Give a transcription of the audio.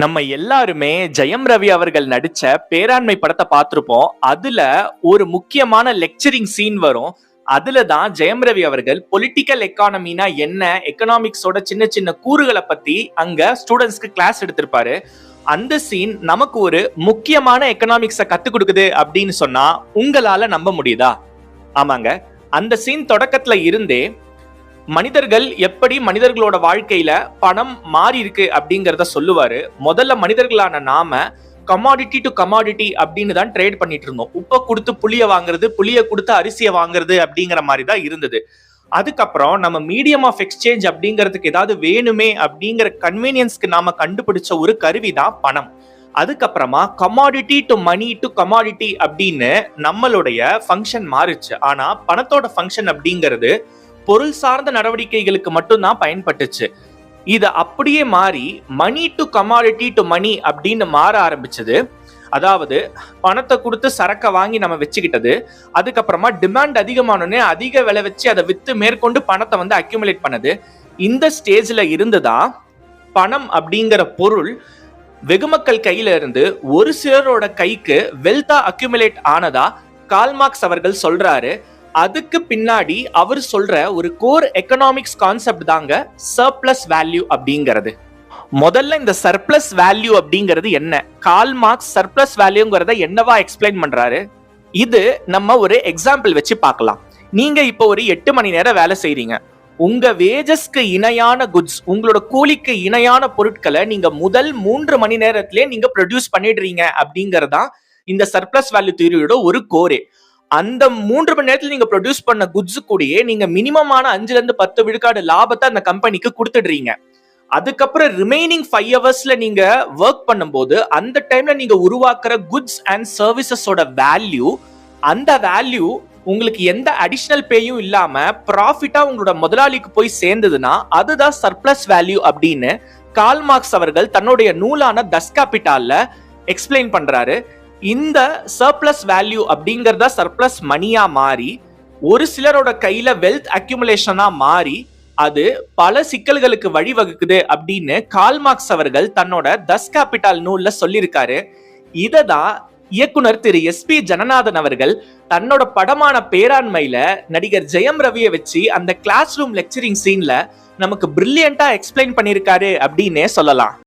நம்ம எல்லாருமே ஜெயம் ரவி அவர்கள் நடிச்ச பேராண்மை படத்தை பார்த்திருப்போம். அதுல ஒரு முக்கியமான லெக்சரிங் சீன் வரும். அதுலதான் ஜெயம் ரவி அவர்கள் பொலிட்டிக்கல் எக்கானமினா என்ன, எக்கனாமிக்ஸோட சின்ன சின்ன கூறுகளை பத்தி அங்க ஸ்டூடெண்ட்ஸ்க்கு கிளாஸ் எடுத்திருப்பாரு. அந்த சீன் நமக்கு ஒரு முக்கியமான எக்கனாமிக்ஸ கத்து கொடுக்குது அப்படின்னு சொன்னா உங்களால நம்ப முடியுதா? ஆமாங்க, அந்த சீன் தொடக்கத்துல இருந்தே மனிதர்கள் எப்படி மனிதர்களோட வாழ்க்கையில பணம் மாறி இருக்கு அப்படிங்கறத சொல்லுவாரு. முதல்ல மனிதர்களான நாம கமாடிட்டி டு கமாடிட்டி அப்படின்னு தான் ட்ரேட் பண்ணிட்டு இருந்தோம். உப்பை கொடுத்து புளிய வாங்குறது, புளிய கொடுத்து அரிசியை வாங்குறது அப்படிங்கிற மாதிரி தான் இருந்தது. அதுக்கப்புறம் நம்ம மீடியம் ஆஃப் எக்ஸ்சேஞ்ச் அப்படிங்கிறதுக்கு ஏதாவது வேணுமே அப்படிங்கிற கன்வீனியன்ஸ்க்கு நாம கண்டுபிடிச்ச ஒரு கருவி தான் பணம். அதுக்கப்புறமா commodity to money to commodity அப்படின்னு நம்மளுடைய ஃபங்க்ஷன் மாறுச்சு. ஆனா பணத்தோட ஃபங்க்ஷன் அப்படிங்கிறது பொருள் சார்ந்த நடவடிக்கைகளுக்கு மட்டும்தான் பயன்பட்டுச்சு. இது அப்படியே மாறி மணி டு கமாடிட்டி டு மணி அப்படின்னு மாற ஆரம்பிச்சது. அதாவது பணத்தை கொடுத்து சரக்கை வாங்கி நம்ம வச்சுக்கிட்டது, அதுக்கப்புறமா டிமாண்ட் அதிகமானோடனே அதிக விலை வச்சு அதை வித்து மேற்கொண்டு பணத்தை வந்து அக்யூமுலேட் பண்ணது. இந்த ஸ்டேஜ்ல இருந்துதான் பணம் அப்படிங்கிற பொருள் வெகுமக்கள் கையில இருந்து ஒரு சிலரோட கைக்கு வெல்தா அக்யூமுலேட் ஆனதா கால்மார்க்ஸ் அவர்கள் சொல்றாரு. அதுக்கு பின்னாடி அவர் சொல்ற ஒரு கோர் எக்கனாமிக்ஸ் கான்செப்ட் தாங்க சர்ப்ளஸ் வேல்யூ அப்படிங்கிறது. முதல்ல இந்த சர்ப்ளஸ் வேல்யூ அப்படிங்கிறது என்ன, கால்மார்க்ஸ் சர்ப்ளஸ் வேல்யூங்கிறத என்னவா எக்ஸ்பிளைன் பண்றாரு? இது நம்ம ஒரு எக்ஸாம்பிள் வச்சு பார்க்கலாம். நீங்க இப்போ ஒரு 8 மணி நேரம் வேலை செய்றீங்க. உங்க வேஜஸ்க்கு இணையான குட்ஸ், உங்களோட கூலிக்கு இணையான பொருட்களை நீங்க முதல் 3 மணி நேரத்திலே நீங்க ப்ரொடியூஸ் பண்ணிடுறீங்க அப்படிங்கறதா இந்த சர்ப்ளஸ் வேல்யூ தியரியோட ஒரு கோரே. அந்த 3 மணி நேரத்துல நீங்க ப்ரொடியூஸ் பண்ண குட்ஸ் கூடயே நீங்க மினிமமான 5ல இருந்து 10 விழுக்காடு லாபத்தை அந்த கம்பெனிக்கு கொடுத்துடுறீங்க. அதுக்கப்புறம் ரிமைனிங் 5 ஹவர்ஸ்ல நீங்க ஒர்க் பண்ணும்போது அந்த டைம்ல நீங்க உருவாக்குற குட்ஸ் அண்ட் சர்வீசஸோட வேல்யூ, அந்த வேல்யூ உங்களுக்கு எந்த அடிஷனல் பேயும் இல்லாம ப்ராஃபிட்டா உங்களோட முதலாளிக்கு போய் சேர்ந்ததுன்னா அதுதான் சர்ப்ளஸ் வேல்யூ அப்படின்னு கால்மார்க்ஸ் அவர்கள் தன்னுடைய நூலான தஸ் கேபிட்டால்ல எக்ஸ்பிளைன் பண்றாரு. இந்த சர்ப்ளஸ் வேல்யூ அப்படிங்கறத சர்ப்ளஸ் மணியா மாறி ஒரு சிலரோட கையில வெல்த் அக்யூமுலேஷனா மாறி அது பல சிக்கல்களுக்கு வழிவகுக்குது அப்படின்னு கால்மார்க்ஸ் அவர்கள் தன்னோட தஸ் கேபிட்டால் நூல்ல சொல்லியிருக்காரு. இததான் இயக்குனர் திரு SP ஜனநாதன் அவர்கள் தன்னோட படமான பேராண்மையில நடிகர் ஜெயம் ரவியை வச்சு அந்த கிளாஸ் ரூம் லெக்சரிங் சீன்ல நமக்கு பிரில்லியண்டா எக்ஸ்பிளைன் பண்ணியிருக்காரு அப்படின்னே சொல்லலாம்.